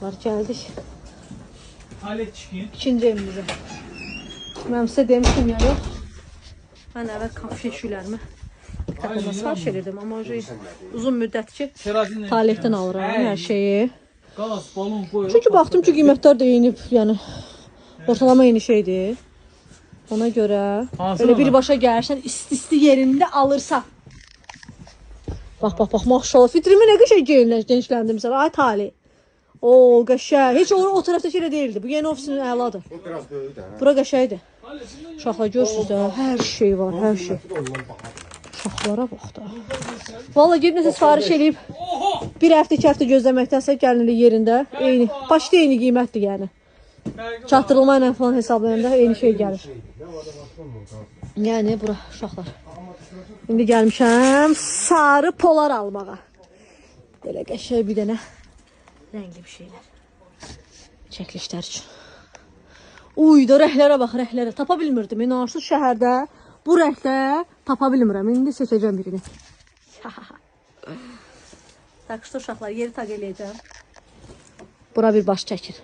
Geldik. Alet çıkayım. İkinci evimizə. Mən sizə demişdim ya, yox. Mən əvvəl kafe şülərimi kitabımda sifariş edirdim, amma uzun müddət ki, Talihdən alıram hər şeyi. Qaz, balon qoyuyor. Çünki baxdım ki, qiymətlər də eyni, yəni ortalama eyni şeydir. Ona görə belə birbaşa gəlirsən, isti yerində alırsan. Bax, maşallah, fitrimi nə qəşəng genişləndirmişsən, ay Talih. O qəşəng. Heç o tərəfdəki elə deyildi. Bu yeni ofisin əladır. O biraz böyükdür. Bura qəşəngdir. Uşaqlar görürsünüz də, hər şey var, hər şey. Uşaqlara bax da. Valla gedib nəsə sifariş edib. Bir həftə, 2 həftə gözləməkdənsə gəlinli yerində eyni. Başda eyni qiymətdir yəni. Çatdırılma ilə falan hesablayanda eyni şey gəlir. Yəni bura uşaqlar. İndi gəlmişəm sarı polar almağa. Belə qəşəng bir dənə rəngli bir şeylər. Çəkilişlər üçün. Uy da rəhlərə bax, rəhlərə. Tapa bilmirdim. İnarsız şəhərdə bu rəngdə tapa bilmirəm. İndi seçəcəm birini. Tak, uşaqlar, yeri taq eləyəcəm. Bura bir baş çəkir.